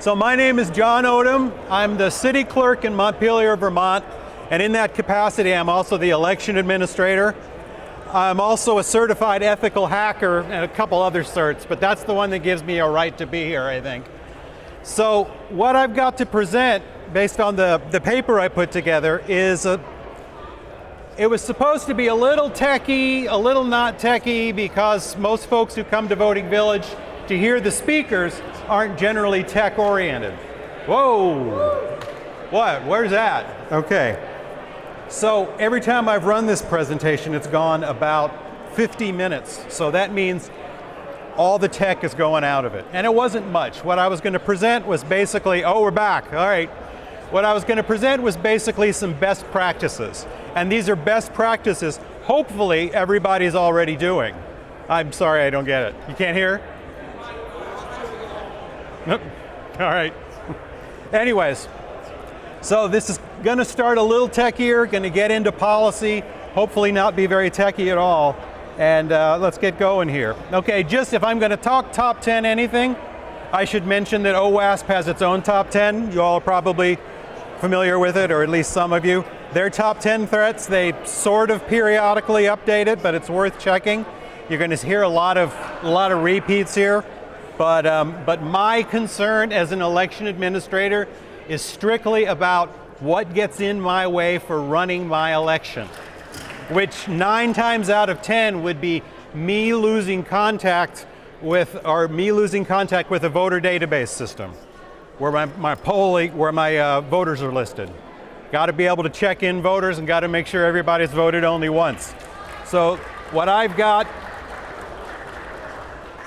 So my name is John Odum. I'm the city clerk in Montpelier, Vermont, and in that capacity I'm also the election administrator. I'm also a certified ethical hacker and a couple other certs, but that's the one that gives me a right to be here, I think. So what I've got to present based on the paper I put together is it was supposed to be a little techie, a little not techie, because most folks who come to Voting Village to hear the speakers aren't generally tech oriented. Whoa, what, where's that? Okay. So every time I've run this presentation, it's gone about 50 minutes. So that means all the tech is going out of it. And it wasn't much. What I was going to present was basically, oh, we're back, all right. What I was going to present was basically some best practices. And these are best practices, hopefully everybody's already doing. I'm sorry, I don't get it. You can't hear? Nope. All right. Anyways. So this is going to start a little techier, going to get into policy, hopefully not be very techie at all, and let's get going here. Okay, just if I'm going to talk top 10 anything, I should mention that OWASP has its own top 10. You all are probably familiar with it, or at least some of you. Their top 10 threats, they sort of periodically update it, but it's worth checking. You're going to hear a lot of repeats here, but my concern as an election administrator is strictly about what gets in my way for running my election, which 9 times out of 10 would be me losing contact with a voter database system, where my voters are listed. Got to be able to check in voters and got to make sure everybody's voted only once. So what I've got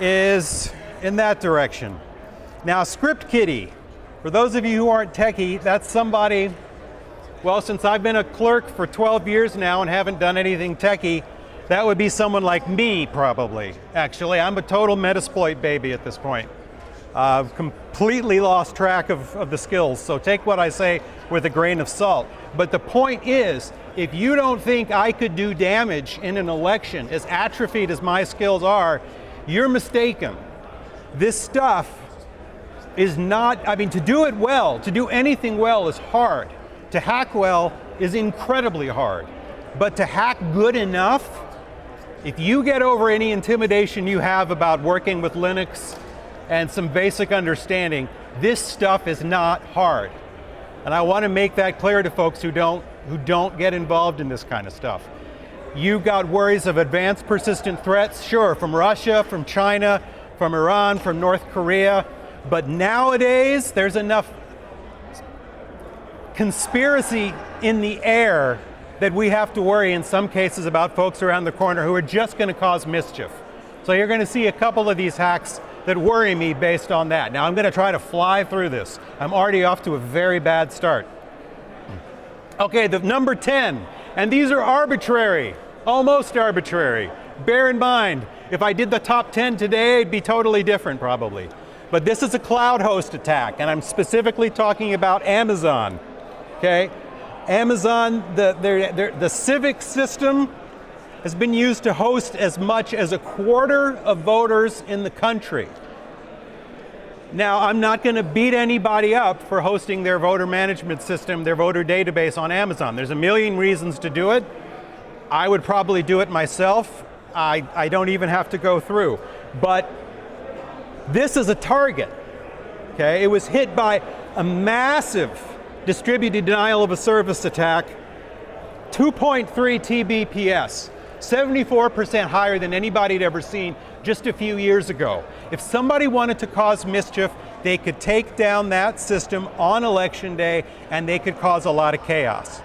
is in that direction. Now, Script Kiddie. For those of you who aren't techie, that's somebody, well, since I've been a clerk for 12 years now and haven't done anything techie, that would be someone like me, probably. Actually, I'm a total Metasploit baby at this point. I've completely lost track of the skills, so take what I say with a grain of salt. But the point is, if you don't think I could do damage in an election, as atrophied as my skills are, you're mistaken. This stuff is not, I mean, to do it well, to do anything well is hard. To hack well is incredibly hard. But to hack good enough, if you get over any intimidation you have about working with Linux and some basic understanding, this stuff is not hard. And I want to make that clear to folks who don't get involved in this kind of stuff. You've got worries of advanced persistent threats, sure, from Russia, from China, from Iran, from North Korea. But nowadays, there's enough conspiracy in the air that we have to worry in some cases about folks around the corner who are just going to cause mischief. So you're going to see a couple of these hacks that worry me based on that. Now I'm going to try to fly through this. I'm already off to a very bad start. Okay, the number 10, and these are arbitrary, almost arbitrary. Bear in mind, if I did the top 10 today, it'd be totally different probably. But this is a cloud host attack, and I'm specifically talking about Amazon, okay? Amazon, the civic system has been used to host as much as 1/4 of voters in the country. Now, I'm not going to beat anybody up for hosting their voter management system, their voter database on Amazon. There's a million reasons to do it. I would probably do it myself. I don't even have to go through. But this is a target, okay? It was hit by a massive distributed denial of a service attack, 2.3 TBPS, 74% higher than anybody had ever seen just a few years ago. If somebody wanted to cause mischief, they could take down that system on election day and they could cause a lot of chaos.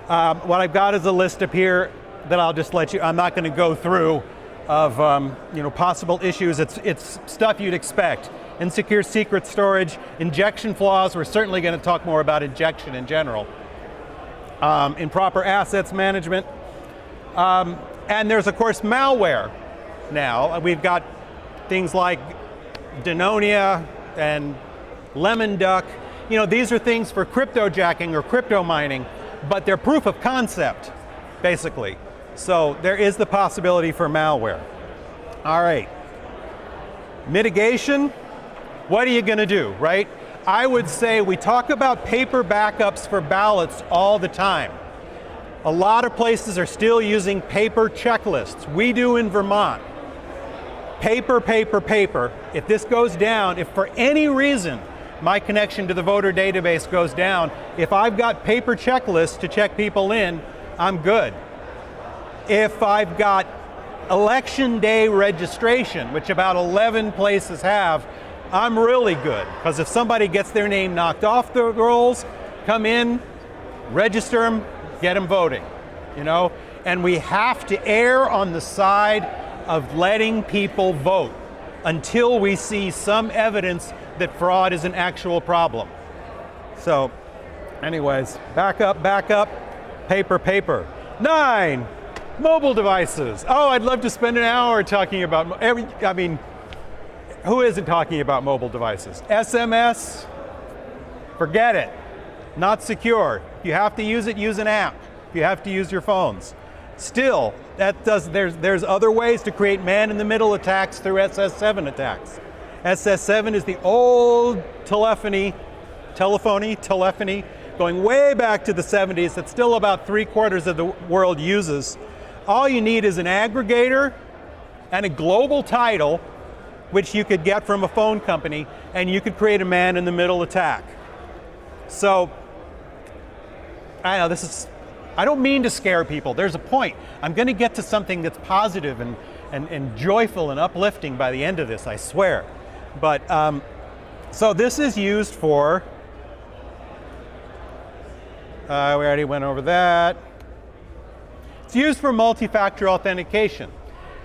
What I've got is a list up here that I'll just let you, I'm not going to go through, of possible issues. It's stuff you'd expect. Insecure secret storage, injection flaws, we're certainly going to talk more about injection in general. Improper assets management. And there's of course malware now. We've got things like Denonia and Lemon Duck. These are things for cryptojacking or crypto mining, but they're proof of concept, basically. So there is the possibility for malware. All right. Mitigation, what are you going to do, right? I would say we talk about paper backups for ballots all the time. A lot of places are still using paper checklists. We do in Vermont. Paper, paper, paper. If this goes down, if for any reason my connection to the voter database goes down, if I've got paper checklists to check people in, I'm good. If I've got election day registration, which about 11 places have, I'm really good. Because if somebody gets their name knocked off the rolls, come in, register them, get them voting, you know? And we have to err on the side of letting people vote until we see some evidence that fraud is an actual problem. So, anyways, back up, paper, paper. 9, mobile devices. Oh, I'd love to spend an hour talking about, who isn't talking about mobile devices? SMS, forget it. Not secure. If you have to use it, use an app. If you have to use your phones. Still, there's other ways to create man-in-the-middle attacks through SS7 attacks. SS7 is the old telephony, going way back to the 70s that still about 3/4 of the world uses. All you need is an aggregator and a global title, which you could get from a phone company, and you could create a man-in-the-middle attack. So, I know I don't mean to scare people. There's a point. I'm going to get to something that's positive and joyful and uplifting by the end of this, I swear. But, so this is used for, we already went over that. It's used for multi-factor authentication.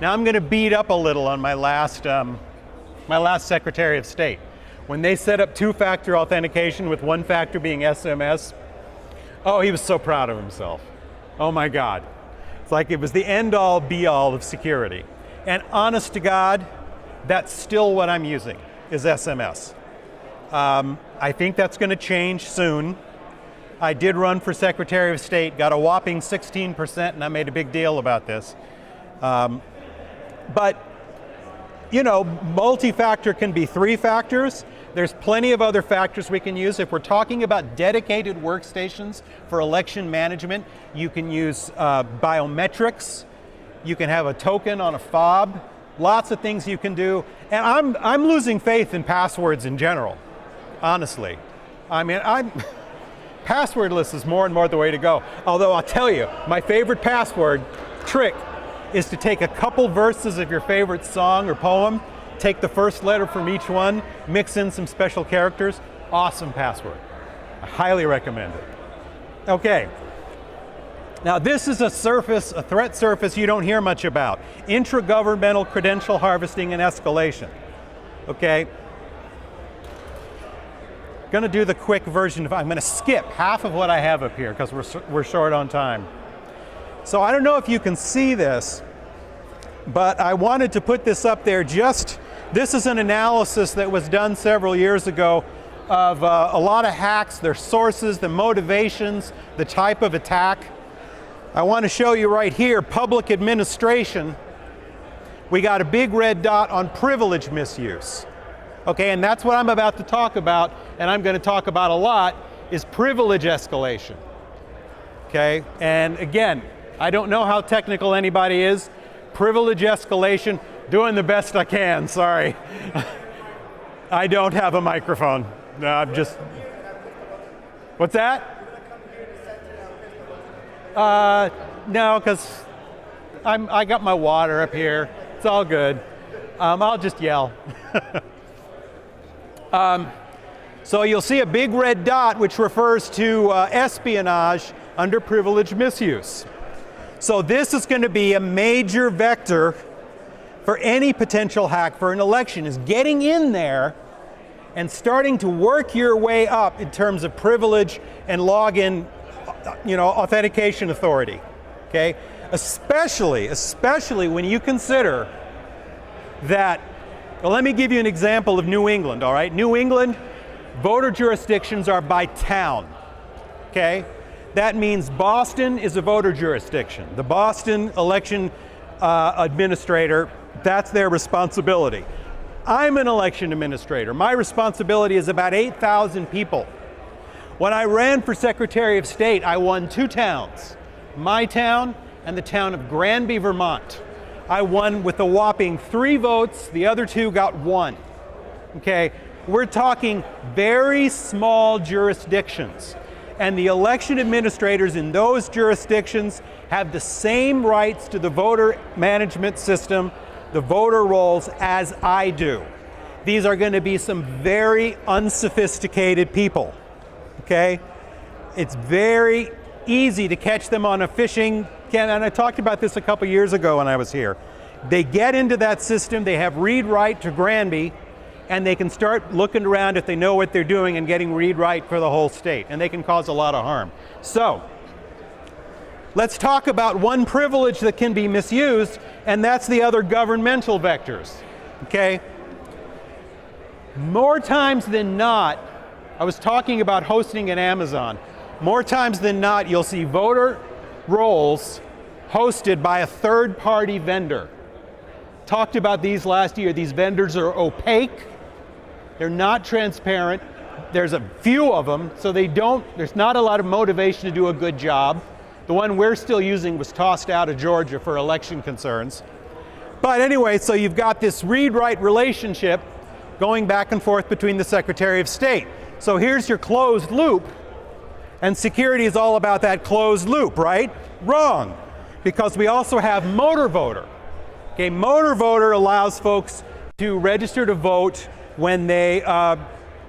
Now I'm going to beat up a little on my last Secretary of State. When they set up two-factor authentication with one factor being SMS, oh, he was so proud of himself. Oh my God. It's like it was the end-all, be-all of security. And honest to God, that's still what I'm using, is SMS. I think that's going to change soon. I did run for Secretary of State, got a whopping 16%, and I made a big deal about this. But, you know, multi-factor can be 3 factors. There's plenty of other factors we can use. If we're talking about dedicated workstations for election management, you can use biometrics. You can have a token on a fob. Lots of things you can do. And I'm losing faith in passwords in general, honestly. I mean, passwordless is more and more the way to go. Although I'll tell you, my favorite password trick is to take a couple verses of your favorite song or poem, take the first letter from each one, mix in some special characters. Awesome password. I highly recommend it. Okay. Now this is a threat surface you don't hear much about. Intragovernmental credential harvesting and escalation. Okay. Going to do the quick version. I'm going to skip half of what I have up here because we're short on time. So I don't know if you can see this, but I wanted to put this up there this is an analysis that was done several years ago of a lot of hacks, their sources, the motivations, the type of attack. I want to show you right here, public administration. We got a big red dot on privilege misuse. Okay, and that's what I'm about to talk about, and I'm going to talk about a lot, is privilege escalation. Okay, and again, I don't know how technical anybody is. Privilege escalation, doing the best I can, sorry. I don't have a microphone. No, I'm just... What's that? No, because I got my water up here. It's all good. I'll just yell. So you'll see a big red dot which refers to espionage under privilege misuse. So this is going to be a major vector for any potential hack for an election, is getting in there and starting to work your way up in terms of privilege and login, authentication authority. Okay, especially when you consider that. Well, let me give you an example of New England. All right, New England voter jurisdictions are by town. Okay, that means Boston is a voter jurisdiction. The Boston election administrator, that's their responsibility. I'm an election administrator. My responsibility is about 8,000 people. When I ran for Secretary of State, I won 2 towns, my town and the town of Granby, Vermont. I won with a whopping 3 votes, the other 2 got 1. Okay, we're talking very small jurisdictions, and the election administrators in those jurisdictions have the same rights to the voter management system, the voter rolls, as I do. These are going to be some very unsophisticated people. Okay, it's very easy to catch them on a phishing, and I talked about this a couple years ago when I was here. They get into that system, they have read-write to Granby, and they can start looking around if they know what they're doing and getting read-write for the whole state, and they can cause a lot of harm. So, let's talk about one privilege that can be misused, and that's the other governmental vectors. Okay? More times than not, I was talking about hosting at Amazon. More times than not, you'll see voter rolls hosted by a third-party vendor. Talked about these last year. These vendors are opaque. They're not transparent. There's a few of them, so there's not a lot of motivation to do a good job. The one we're still using was tossed out of Georgia for election concerns. But anyway, so you've got this read-write relationship going back and forth between the Secretary of State. So here's your closed loop, and security is all about that closed loop, right? Wrong, because we also have motor voter. Okay, motor voter allows folks to register to vote when they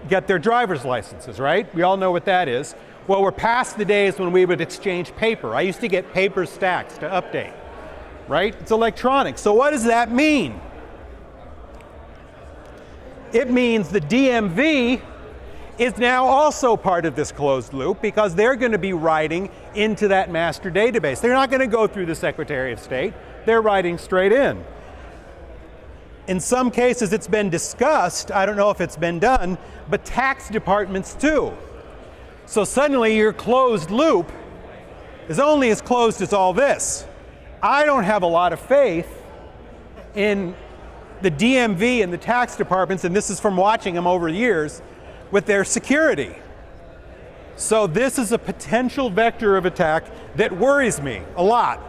get their driver's licenses, right? We all know what that is. Well, we're past the days when we would exchange paper. I used to get paper stacks to update, right? It's electronic. So what does that mean? It means the DMV is now also part of this closed loop because they're going to be writing into that master database. They're not going to go through the Secretary of State. They're writing straight in. In some cases it's been discussed, I don't know if it's been done, but tax departments too. So suddenly your closed loop is only as closed as all this. I don't have a lot of faith in the DMV and the tax departments, and this is from watching them over years, with their security. So this is a potential vector of attack that worries me a lot.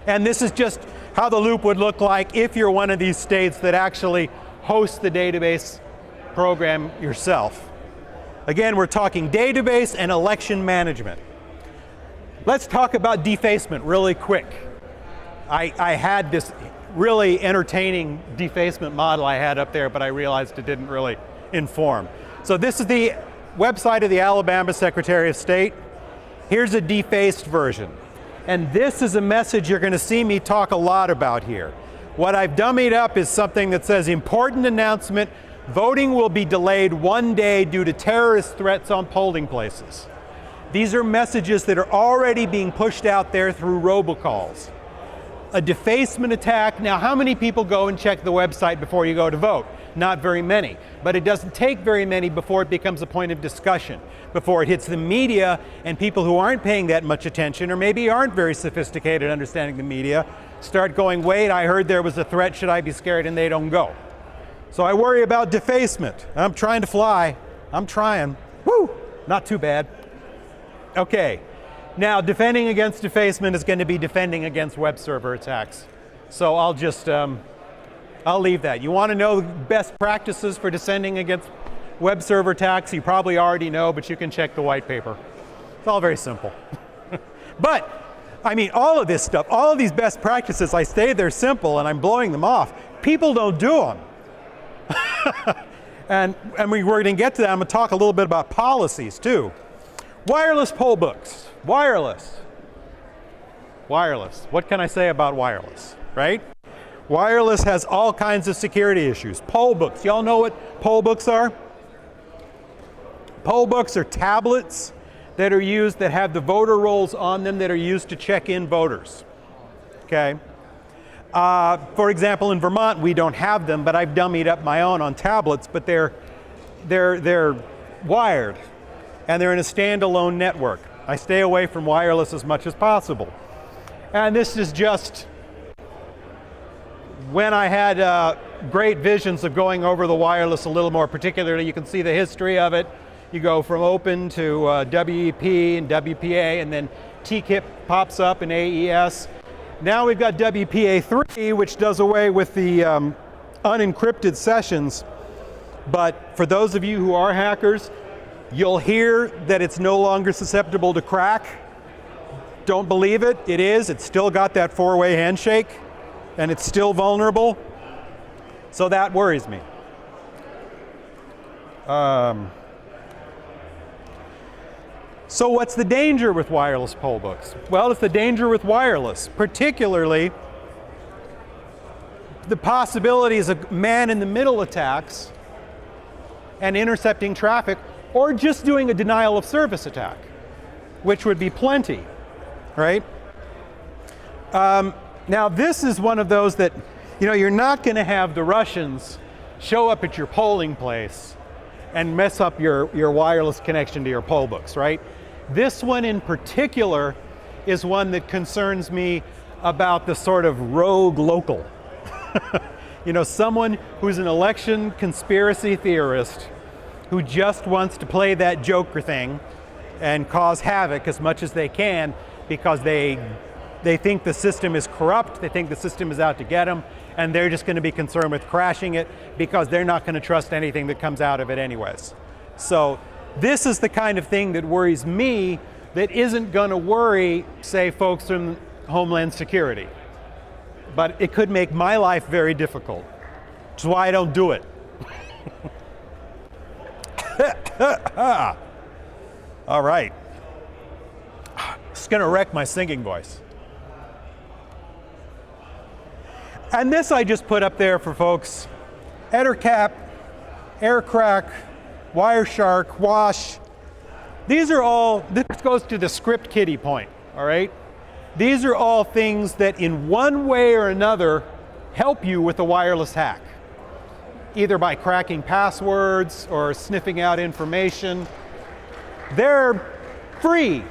And this is just how the loop would look like if you're one of these states that actually hosts the database program yourself. Again, we're talking database and election management. Let's talk about defacement really quick. I had this really entertaining defacement model I had up there, but I realized it didn't really inform. So this is the website of the Alabama Secretary of State. Here's a defaced version. And this is a message you're going to see me talk a lot about here. What I've dummied up is something that says, important announcement, voting will be delayed 1 day due to terrorist threats on polling places. These are messages that are already being pushed out there through robocalls. A defacement attack. Now, how many people go and check the website before you go to vote? Not very many, but it doesn't take very many before it becomes a point of discussion, before it hits the media and people who aren't paying that much attention or maybe aren't very sophisticated understanding the media start going, wait, I heard there was a threat, should I be scared? And they don't go. So I worry about defacement. I'm trying to fly. I'm trying. Woo! Not too bad. Okay. Now, defending against defacement is going to be defending against web server attacks. So I'll just, I'll leave that. You want to know best practices for defending against web server attacks? You probably already know, but you can check the white paper. It's all very simple. But, I mean, all of this stuff, all of these best practices, I say they're simple and I'm blowing them off. People don't do them. and we're going to get to that. I'm going to talk a little bit about policies too. Wireless poll books. Wireless. Wireless. What can I say about wireless, right? Wireless has all kinds of security issues. Poll books. Y'all know what poll books are? Poll books are tablets that are used that have the voter rolls on them that are used to check in voters. Okay? For example, in Vermont, we don't have them, but I've dummied up my own on tablets, but they're wired, and they're in a standalone network. I stay away from wireless as much as possible. And this is just when I had great visions of going over the wireless a little more particularly. You can see the history of it. You go from Open to WEP and WPA, and then TKIP pops up in AES. Now we've got WPA3, which does away with the unencrypted sessions. But for those of you who are hackers, you'll hear that it's no longer susceptible to crack. Don't believe it. It is. It's still got that four-way handshake, and it's still vulnerable. So that worries me. So what's the danger with wireless poll books? Well, it's the danger with wireless, particularly the possibilities of man-in-the-middle attacks and intercepting traffic, or just doing a denial of service attack, which would be plenty, right? Now this is one of those that, you know, you're not going to have the Russians show up at your polling place and mess up your wireless connection to your poll books, right? This one in particular is one that concerns me about the sort of rogue local. You know, someone who's an election conspiracy theorist who just wants to play that Joker thing and cause havoc as much as they can because they think the system is corrupt, they think the system is out to get them, and they're just going to be concerned with crashing it because they're not going to trust anything that comes out of it anyways. So this is the kind of thing that worries me that isn't going to worry, say, folks from Homeland Security. But it could make my life very difficult, which is why I don't do it. All right. It's going to wreck my singing voice. And this I just put up there for folks. EtherCap, AirCrack, Wireshark, Wash. These are all, this goes to the script kiddie point, all right? These are all things that in one way or another help you with a wireless hack, either by cracking passwords or sniffing out information. They're free,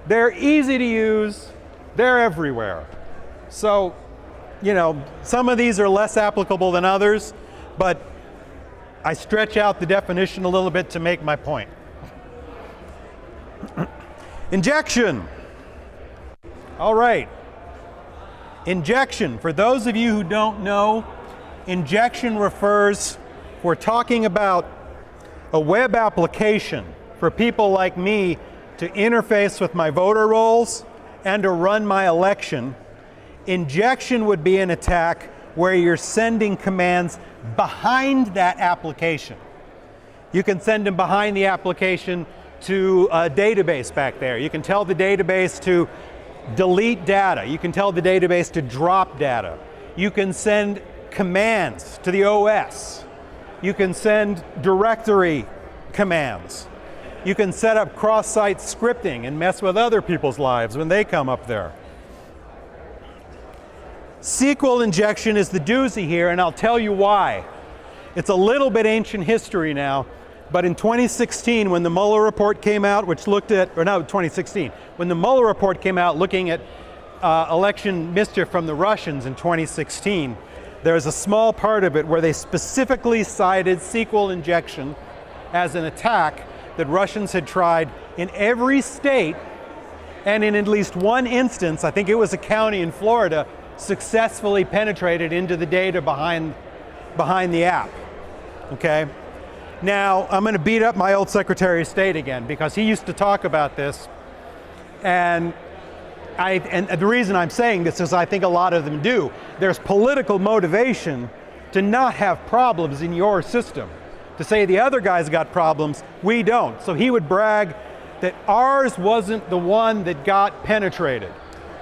they're easy to use, they're everywhere. So, you know, some of these are less applicable than others, but I stretch out the definition a little bit to make my point. Injection. All right. Injection, for those of you who don't know, injection refers, we're talking about a web application for people like me to interface with my voter rolls and to run my election. Injection would be an attack where you're sending commands behind that application. You can send them behind the application to a database back there. You can tell the database to delete data. You can tell the database to drop data. You can send commands to the OS. You can send directory commands. You can set up cross-site scripting and mess with other people's lives when they come up there. SQL injection is the doozy here, and I'll tell you why. It's a little bit ancient history now, but in 2016, when the Mueller report came out, which looked at, or no, 2016, when the Mueller report came out looking at election mischief from the Russians in 2016, there's a small part of it where they specifically cited SQL injection as an attack that Russians had tried in every state, and in at least one instance, I think it was a county in Florida, successfully penetrated into the data behind the app, okay? Now, I'm gonna beat up my old Secretary of State again because he used to talk about this, and the reason I'm saying this is I think a lot of them do. There's political motivation to not have problems in your system, to say the other guy's got problems, we don't. So he would brag that ours wasn't the one that got penetrated.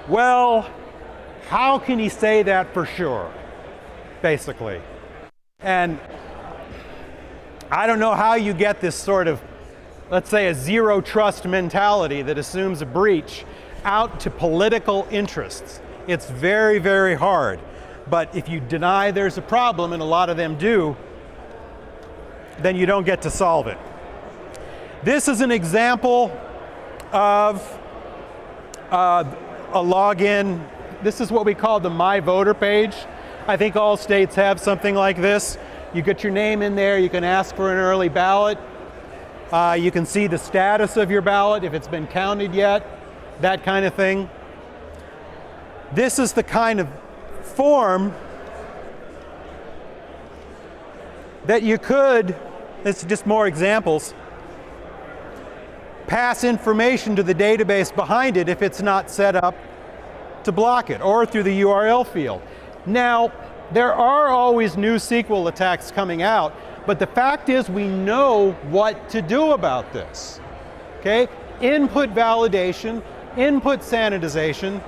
Well, how can he say that for sure, basically? And I don't know how you get this sort of, let's say, a zero trust mentality that assumes a breach out to political interests. It's very, very hard. But if you deny there's a problem, and a lot of them do, then you don't get to solve it. This is an example of a login. This is what we call the My Voter page. I think all states have something like this. You get your name in there, you can ask for an early ballot. You can see the status of your ballot, if it's been counted yet, that kind of thing. This is the kind of form that you could, this is just more examples, pass information to the database behind it if it's not set up to block it, or through the URL field. Now, there are always new SQL attacks coming out, but the fact is we know what to do about this. Okay? Input validation, input sanitization.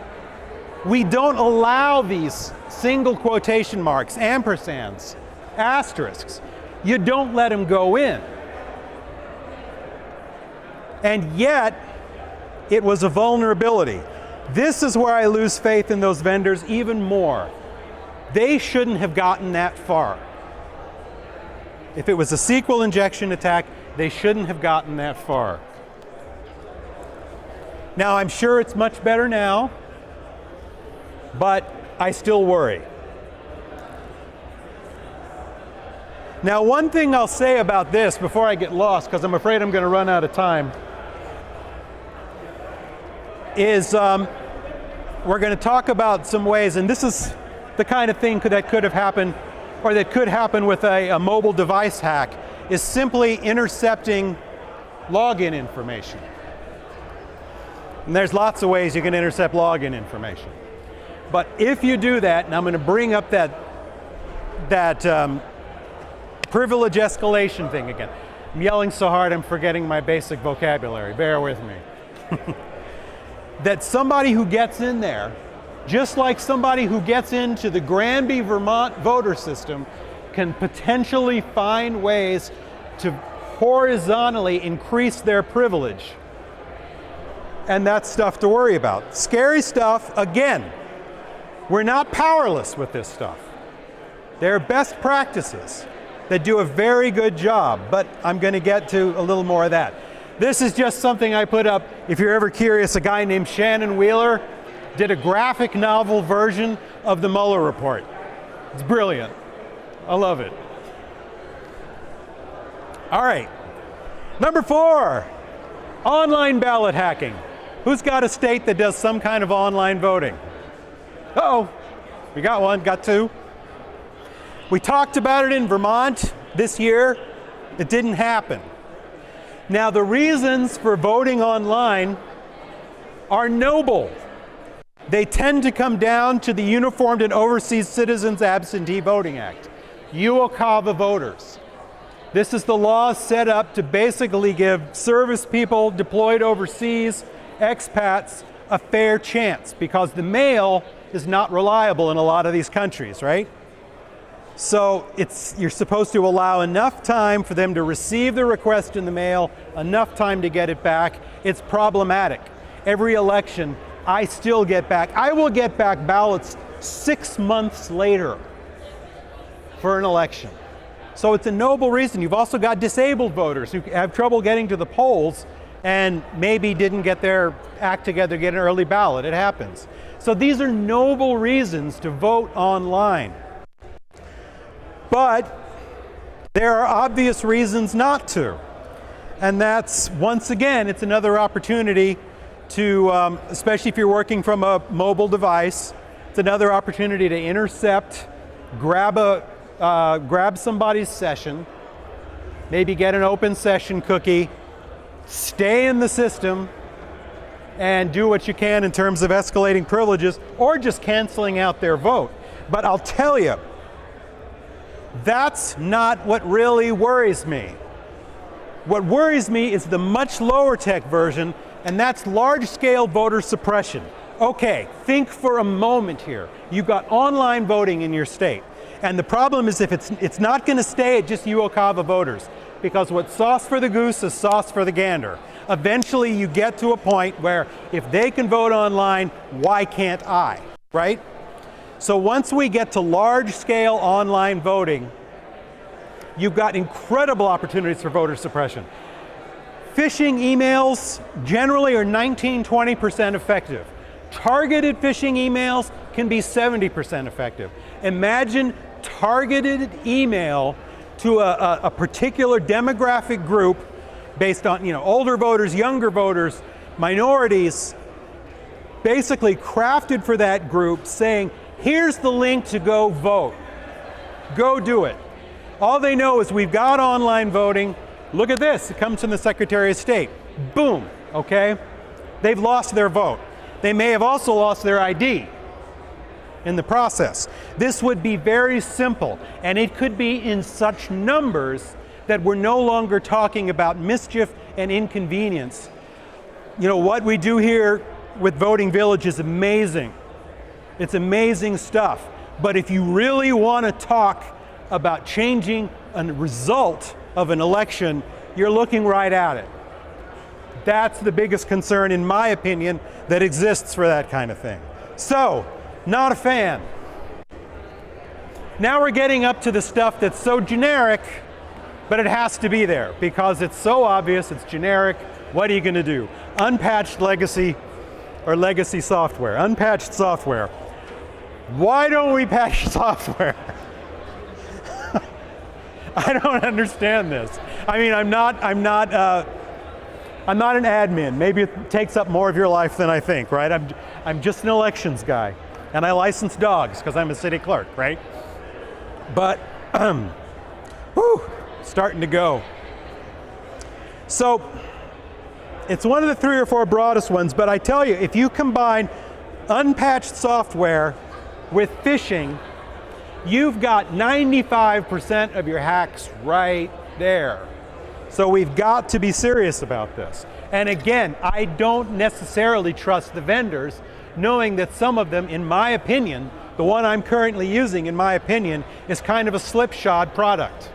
We don't allow these single quotation marks, ampersands, asterisks. You don't let them go in. And yet, it was a vulnerability. This is where I lose faith in those vendors even more. They shouldn't have gotten that far. If it was a SQL injection attack, they shouldn't have gotten that far. Now, I'm sure it's much better now, but I still worry. Now, one thing I'll say about this before I get lost, because I'm afraid I'm going to run out of time, is we're going to talk about some ways, and this is the kind of thing that could have happened, or that could happen with a mobile device hack, is simply intercepting login information. And there's lots of ways you can intercept login information. But if you do that, and I'm going to bring up that privilege escalation thing again. I'm yelling so hard I'm forgetting my basic vocabulary. Bear with me. That somebody who gets in there, just like somebody who gets into the Granby, Vermont voter system, can potentially find ways to horizontally increase their privilege. And that's stuff to worry about. Scary stuff, again, we're not powerless with this stuff. There are best practices that do a very good job, but I'm going to get to a little more of that. This is just something I put up. If you're ever curious, a guy named Shannon Wheeler did a graphic novel version of the Mueller report. It's brilliant. I love it. All right. Number 4, online ballot hacking. Who's got a state that does some kind of online voting? Uh-oh, we got one, got 2. We talked about it in Vermont this year. It didn't happen. Now, the reasons for voting online are noble. They tend to come down to the Uniformed and Overseas Citizens Absentee Voting Act, UOCAVA voters. This is the law set up to basically give service people deployed overseas, expats, a fair chance, because the mail is not reliable in a lot of these countries, right? So you're supposed to allow enough time for them to receive the request in the mail, enough time to get it back. It's problematic. Every election, I still get back. I will get back ballots 6 months later for an election. So it's a noble reason. You've also got disabled voters who have trouble getting to the polls and maybe didn't get their act together to get an early ballot. It happens. So these are noble reasons to vote online. But there are obvious reasons not to. And that's, once again, it's another opportunity to, especially if you're working from a mobile device, it's another opportunity to intercept, grab somebody's session, maybe get an open session cookie, stay in the system, and do what you can in terms of escalating privileges or just canceling out their vote. But I'll tell you, that's not what really worries me. What worries me is the much lower tech version, and that's large-scale voter suppression. Okay, think for a moment here. You've got online voting in your state, and the problem is if it's not going to stay at just UOCAVA voters, because what's sauce for the goose is sauce for the gander. Eventually you get to a point where if they can vote online, why can't I, right? So once we get to large-scale online voting, you've got incredible opportunities for voter suppression. Phishing emails generally are 19–20% effective. Targeted phishing emails can be 70% effective. Imagine targeted email to a particular demographic group based on older voters, younger voters, minorities, basically crafted for that group, saying, here's the link to go vote. Go do it. All they know is we've got online voting. Look at this, it comes from the Secretary of State. Boom, okay? They've lost their vote. They may have also lost their ID in the process. This would be very simple, and it could be in such numbers that we're no longer talking about mischief and inconvenience. What we do here with Voting Village is amazing. It's amazing stuff. But if you really want to talk about changing a result of an election, you're looking right at it. That's the biggest concern, in my opinion, that exists for that kind of thing. So, not a fan. Now we're getting up to the stuff that's so generic, but it has to be there because it's so obvious, it's generic. What are you going to do? Unpatched legacy or legacy software, unpatched software. Why don't we patch software? I don't understand this. I mean, I'm not an admin. Maybe it takes up more of your life than I think, right? I'm just an elections guy, and I license dogs because I'm a city clerk, right? But, whew, starting to go. So, it's one of the 3 or 4 broadest ones, but I tell you, if you combine unpatched software with phishing, you've got 95% of your hacks right there. So we've got to be serious about this. And again, I don't necessarily trust the vendors, knowing that some of them, in my opinion, the one I'm currently using, in my opinion, is kind of a slipshod product.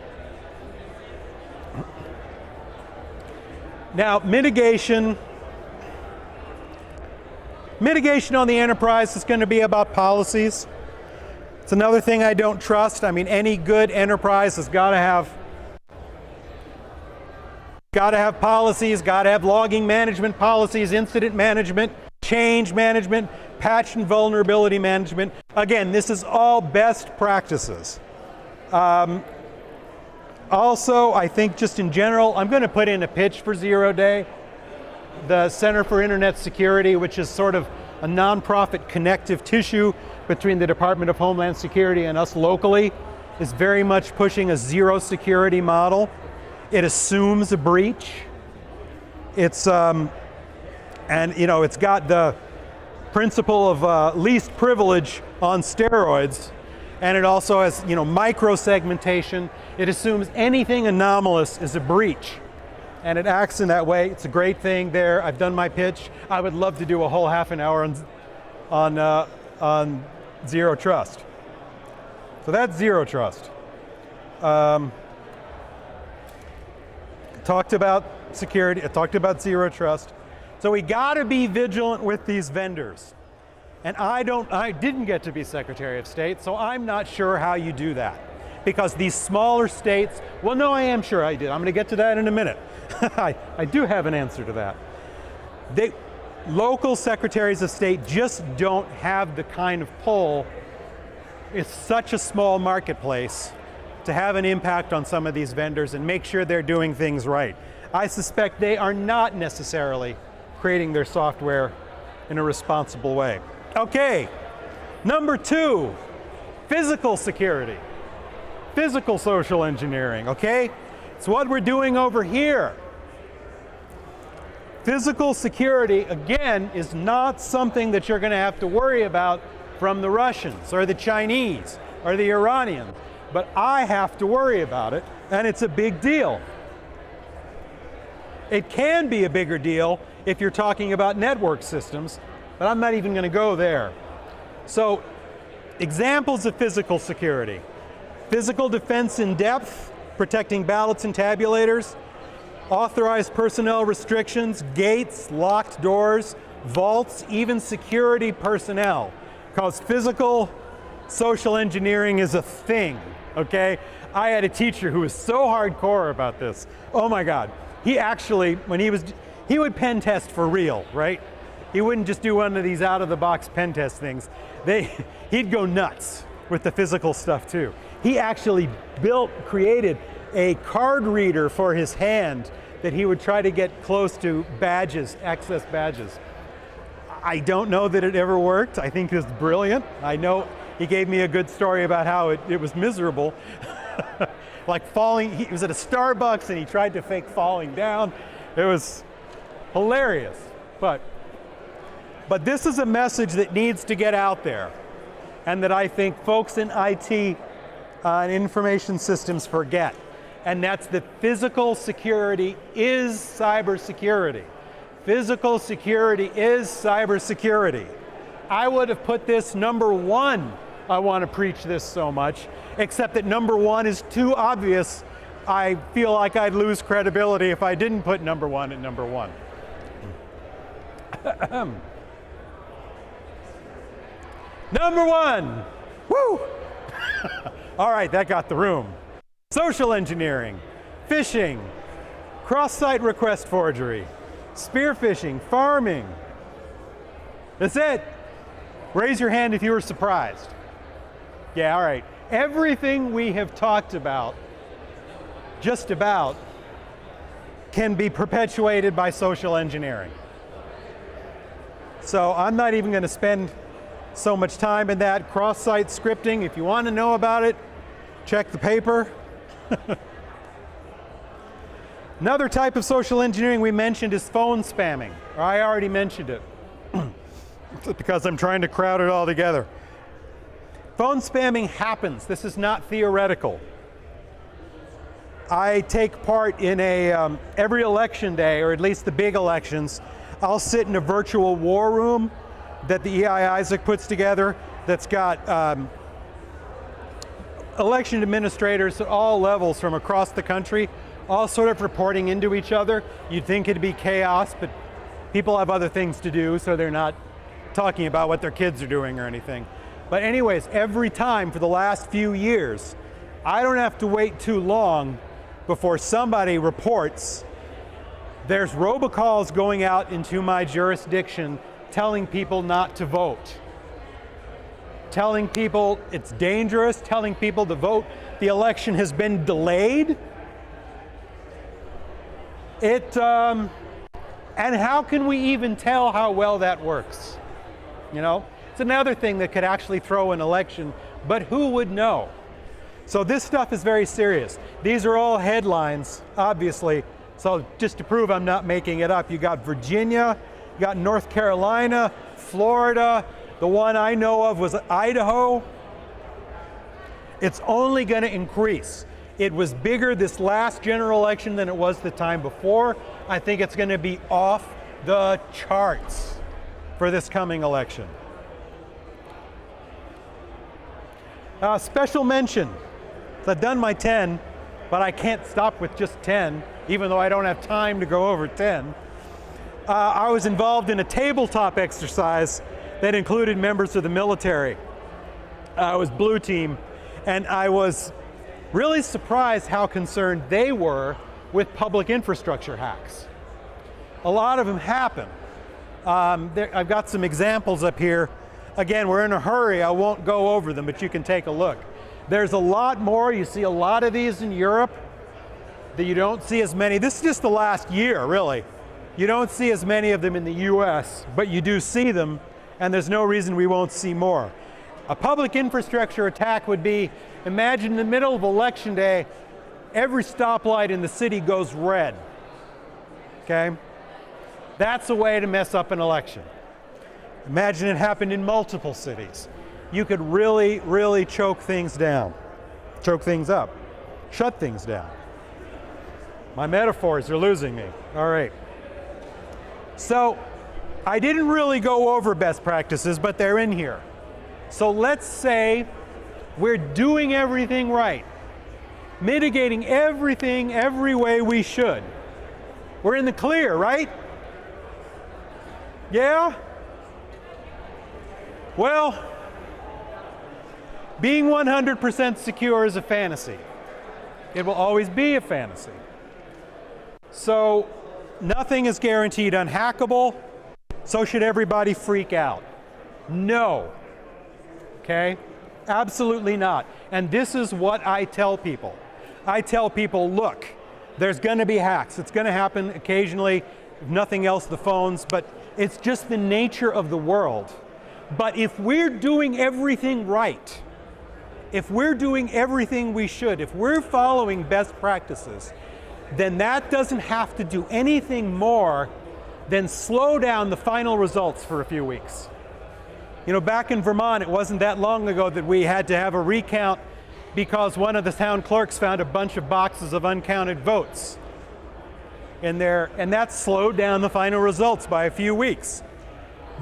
Now, mitigation on the enterprise is going to be about policies. It's another thing I don't trust. I mean, any good enterprise has got to have policies, got to have logging management policies, incident management, change management, patch and vulnerability management. Again, this is all best practices. Also, I think just in general, I'm going to put in a pitch for 0 Day. The Center for Internet Security, which is sort of a nonprofit connective tissue between the Department of Homeland Security and us locally, is very much pushing a zero security model. It assumes a breach. It's it's got the principle of least privilege on steroids, and it also has micro segmentation. It assumes anything anomalous is a breach, and it acts in that way. It's a great thing there. I've done my pitch. I would love to do a whole half an hour on zero trust. So that's zero trust. Talked about security. I talked about zero trust. So we got to be vigilant with these vendors. And I didn't get to be Secretary of State, so I'm not sure how you do that. Because these smaller states, well, no, I am sure I did. I'm going to get to that in a minute. I do have an answer to that. Local secretaries of state just don't have the kind of pull. It's such a small marketplace to have an impact on some of these vendors and make sure they're doing things right. I suspect they are not necessarily creating their software in a responsible way. Okay, number 2, physical security. Physical social engineering, okay? It's what we're doing over here. Physical security, again, is not something that you're going to have to worry about from the Russians or the Chinese or the Iranians, but I have to worry about it, and it's a big deal. It can be a bigger deal if you're talking about network systems, but I'm not even going to go there. So, examples of physical security. Physical defense in depth, protecting ballots and tabulators, authorized personnel restrictions, gates, locked doors, vaults, even security personnel. Because physical social engineering is a thing, okay? I had a teacher who was so hardcore about this. Oh my God. He actually, he would pen test for real, right? He wouldn't just do one of these out-of-the-box pen test things. He'd go nuts with the physical stuff too. He actually created a card reader for his hand that he would try to get close to badges, access badges. I don't know that it ever worked. I think it was brilliant. I know he gave me a good story about how it was miserable. Like falling, he was at a Starbucks and he tried to fake falling down. It was hilarious. But this is a message that needs to get out there, and that I think folks in IT and information systems forget. And that's that physical security is cybersecurity. Physical security is cybersecurity. I would have put this number one. I want to preach this so much, except that number one is too obvious. I feel like I'd lose credibility if I didn't put number one at number one. Number one, woo! All right, that got the room. Social engineering, phishing, cross-site request forgery, spear phishing, farming. That's it. Raise your hand if you were surprised. Yeah, all right. Everything we have talked about, just about, can be perpetuated by social engineering. So I'm not even going to spend so much time in that. Cross-site scripting, if you want to know about it, check the paper. Another type of social engineering we mentioned is phone spamming. I already mentioned it because I'm trying to crowd it all together. Phone spamming happens. This is not theoretical. I take part in every election day, or at least the big elections, I'll sit in a virtual war room that the EI Isaac puts together that's got election administrators at all levels from across the country, all sort of reporting into each other. You'd think it'd be chaos, but people have other things to do, so they're not talking about what their kids are doing or anything. But anyways, every time for the last few years, I don't have to wait too long before somebody reports there's robocalls going out into my jurisdiction telling people not to vote, telling people it's dangerous, telling people to vote, the election has been delayed. And how can we even tell how well that works? You know, it's another thing that could actually throw an election, but who would know? So this stuff is very serious. These are all headlines, obviously. So just to prove I'm not making it up, you got Virginia, you got North Carolina, Florida, the one I know of was Idaho. It's only going to increase. It was bigger this last general election than it was the time before. I think it's going to be off the charts for this coming election. Special mention. So I've done my 10, but I can't stop with just 10, even though I don't have time to go over 10. I was involved in a tabletop exercise that included members of the military. I was blue team, and I was really surprised how concerned they were with public infrastructure hacks. A lot of them happen. I've got some examples up here. Again, we're in a hurry. I won't go over them, but you can take a look. There's a lot more. You see a lot of these in Europe that you don't see as many. This is just the last year, really. You don't see as many of them in the US, but you do see them, and there's no reason we won't see more. A public infrastructure attack would be, imagine in the middle of election day, every stoplight in the city goes red, okay? That's a way to mess up an election. Imagine it happened in multiple cities. You could really, really choke things down, choke things up, shut things down. My metaphors are losing me. All right. So I didn't really go over best practices, but they're in here. So let's say we're doing everything right, mitigating everything every way we should. We're in the clear, right? Yeah? Well, being 100% secure is a fantasy. It will always be a fantasy. So nothing is guaranteed unhackable. So should everybody freak out? No. Okay? Absolutely not. And this is what I tell people. I tell people, look, there's going to be hacks. It's going to happen occasionally, if nothing else, the phones, but it's just the nature of the world. But if we're doing everything right, if we're doing everything we should, if we're following best practices, then that doesn't have to do anything more than slow down the final results for a few weeks. You know, back in Vermont, it wasn't that long ago that we had to have a recount because one of the town clerks found a bunch of boxes of uncounted votes in there, and that slowed down the final results by a few weeks.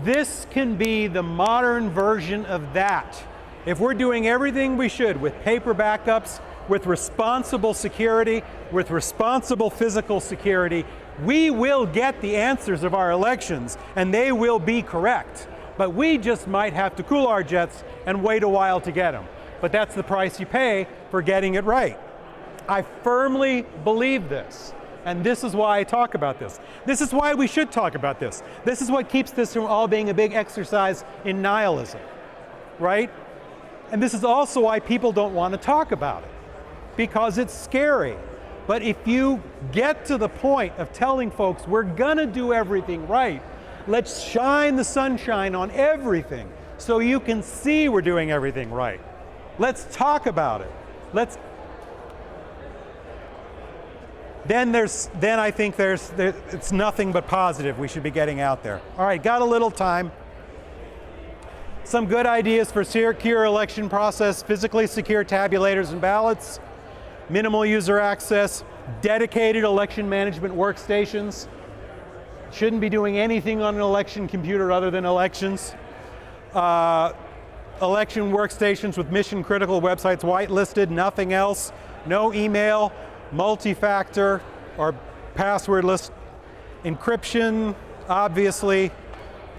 This can be the modern version of that. If we're doing everything we should with paper backups, with responsible security, with responsible physical security, we will get the answers of our elections, and they will be correct. But we just might have to cool our jets and wait a while to get them. But that's the price you pay for getting it right. I firmly believe this, and this is why I talk about this. This is why we should talk about this. This is what keeps this from all being a big exercise in nihilism, right? And this is also why people don't want to talk about it, because it's scary. But if you get to the point of telling folks, we're gonna do everything right, let's shine the sunshine on everything so you can see we're doing everything right. Let's talk about it. Then I think it's nothing but positive we should be getting out there. All right, got a little time. Some good ideas for secure election process: physically secure tabulators and ballots, minimal user access, dedicated election management workstations. Shouldn't be doing anything on an election computer other than elections. Election workstations with mission-critical websites whitelisted, nothing else. No email, multi-factor or passwordless encryption, obviously.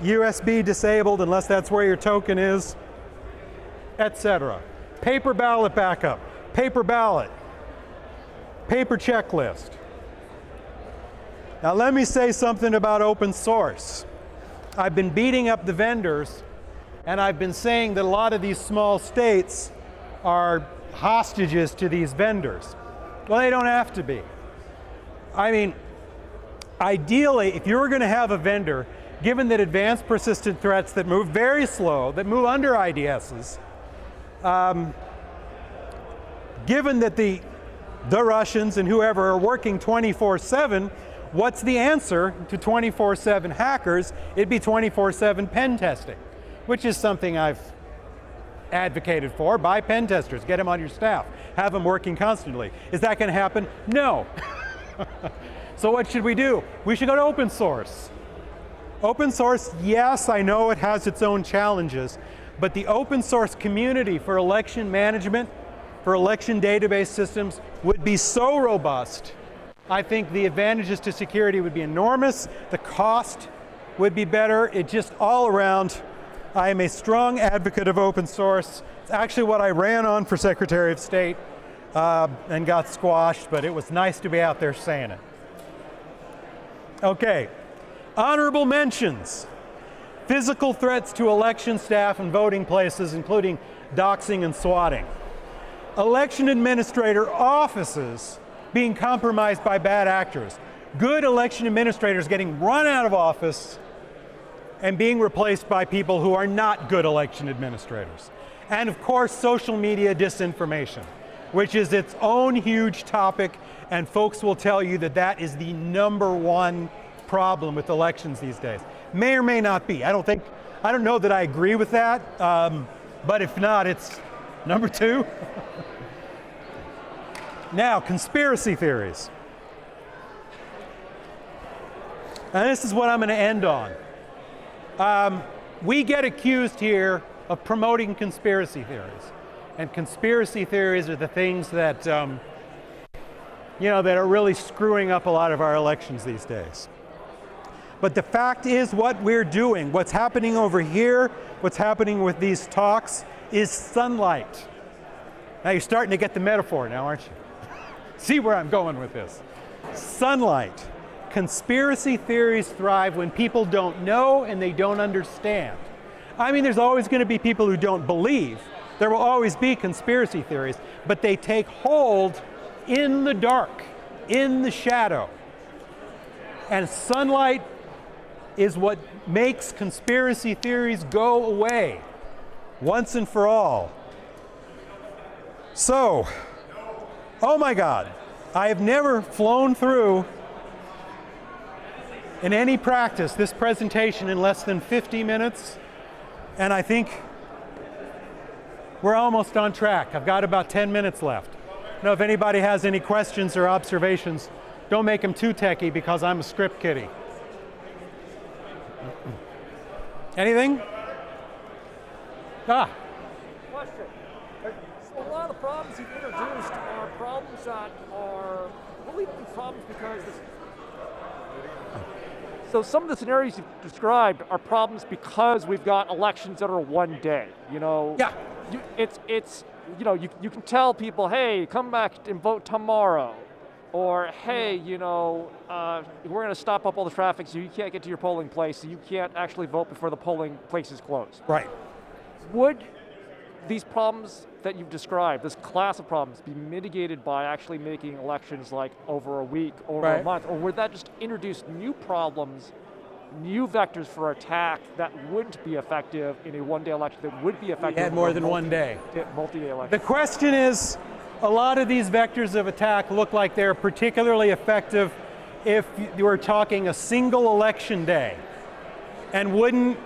USB disabled unless that's where your token is, etc. Paper ballot backup, paper ballot, paper checklist. Now let me say something about open source. I've been beating up the vendors, and I've been saying that a lot of these small states are hostages to these vendors. Well, they don't have to be. I mean, ideally, if you were going to have a vendor, given that advanced persistent threats that move very slow, that move under IDSs, given that the Russians and whoever are working 24/7, what's the answer to 24/7 hackers? It'd be 24/7 pen testing, which is something I've advocated for. Buy pen testers, get them on your staff, have them working constantly. Is that going to happen? No. So what should we do? We should go to open source. Open source, yes, I know it has its own challenges, but the open source community for election management, for election database systems, would be so robust. I think the advantages to security would be enormous. The cost would be better. It just all around, I am a strong advocate of open source. It's actually what I ran on for Secretary of State and got squashed, but it was nice to be out there saying it. Okay, honorable mentions. Physical threats to election staff and voting places, including doxing and swatting. Election administrator offices being compromised by bad actors. Good election administrators getting run out of office and being replaced by people who are not good election administrators. And of course, social media disinformation, which is its own huge topic, and folks will tell you that that is the #1 problem with elections these days. May or may not be. I don't know that I agree with that, but if not, it's #2. Now, conspiracy theories. And this is what I'm going to end on. We get accused here of promoting conspiracy theories. And conspiracy theories are the things that, that are really screwing up a lot of our elections these days. But the fact is, what we're doing, what's happening over here, what's happening with these talks, is sunlight. Now you're starting to get the metaphor now, aren't you? See where I'm going with this. Sunlight. conspiracy theories thrive when people don't know and they don't understand. I mean, there's always going to be people who don't believe. There will always be conspiracy theories, but they take hold in the dark, in the shadow. And sunlight is what makes conspiracy theories go away once and for all. So, oh my God, I have never flown through in any practice this presentation in less than 50 minutes, and I think we're almost on track. I've got about 10 minutes left. Now, if anybody has any questions or observations, don't make them too techy because I'm a script kiddie. Anything? Question. So a lot of the problems you've introduced are problems that are really problems because so some of the scenarios you've described are problems because we've got elections that are one day. You know. Yeah. It's you know you can tell people, hey, come back and vote tomorrow, or hey, you know, we're going to stop up all the traffic so you can't get to your polling place, so you can't actually vote before the polling place is closed. Right. Would these problems that you've described, this class of problems, be mitigated by actually making elections like over a week or a month, or would that just introduce new problems, new vectors for attack that wouldn't be effective in a one-day election that would be effective? Had more than one day. Multi-day election. The question is, a lot of these vectors of attack look like they're particularly effective if you were talking a single election day. And wouldn't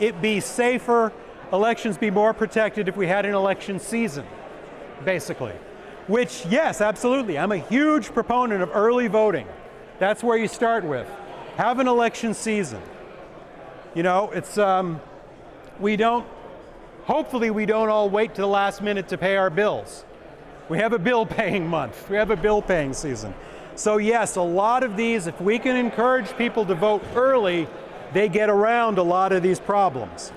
it be safer, elections be more protected if we had an election season, basically? Which, yes, absolutely. I'm a huge proponent of early voting. That's where you start with. Have an election season. You know, it's, hopefully we don't all wait to the last minute to pay our bills. We have a bill paying month. We have a bill paying season. So yes, a lot of these, if we can encourage people to vote early, they get around a lot of these problems.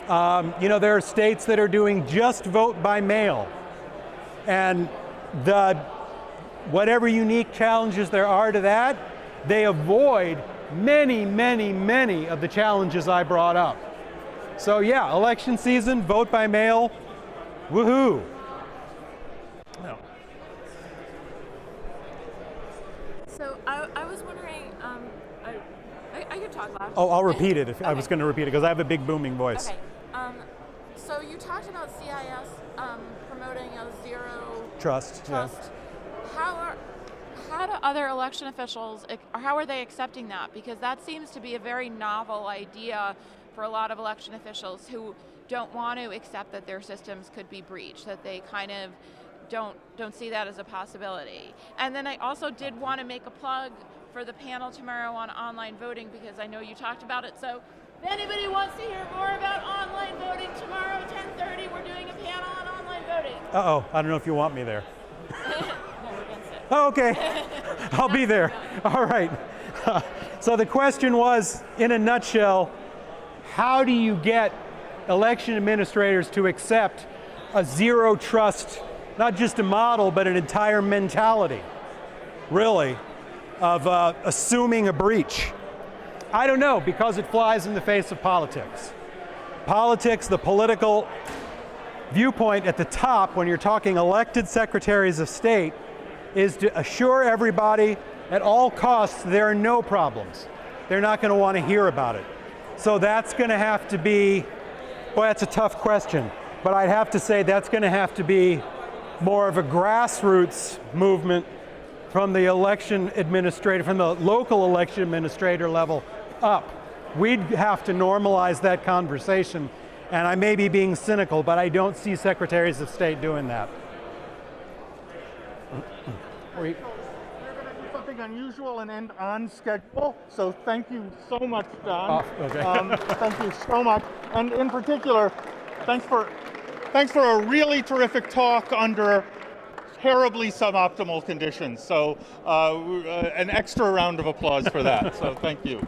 You know, there are states that are doing just vote by mail. And whatever unique challenges there are to that, they avoid many, many, many of the challenges I brought up. So yeah, election season, vote by mail, woohoo. No. So I was wondering, I could talk loud. Oh, I'll repeat it. Okay. I was going to repeat it because I have a big booming voice. Okay. So you talked about CIS promoting a zero Trust. trust. Yeah. How do other election officials, or how are they accepting that? Because that seems to be a very novel idea for a lot of election officials who don't want to accept that their systems could be breached, that they kind of don't see that as a possibility. And then I also did want to make a plug for the panel tomorrow on online voting because I know you talked about it. So if anybody wants to hear more about online voting, tomorrow at 10:30 we're doing a panel on online voting. Uh-oh, I don't know if you want me there. No, we're against it. Oh, okay, I'll be there. All right. So the question was, in a nutshell, how do you get election administrators to accept a zero trust, not just a model, but an entire mentality, really, of assuming a breach? I don't know, because it flies in the face of politics. Politics, the political viewpoint at the top when you're talking elected secretaries of state is to assure everybody at all costs there are no problems. They're not going to want to hear about it. So that's going to have to be, boy, that's a tough question, but I'd have to say that's going to have to be more of a grassroots movement from the election administrator, from the local election administrator level up. We'd have to normalize that conversation, and I may be being cynical, but I don't see secretaries of state doing that. We're going to do something unusual and end on schedule, so thank you so much, Don. Oh, okay. Thank you so much, and in particular, thanks for a really terrific talk under terribly suboptimal conditions. So an extra round of applause for that. So thank you.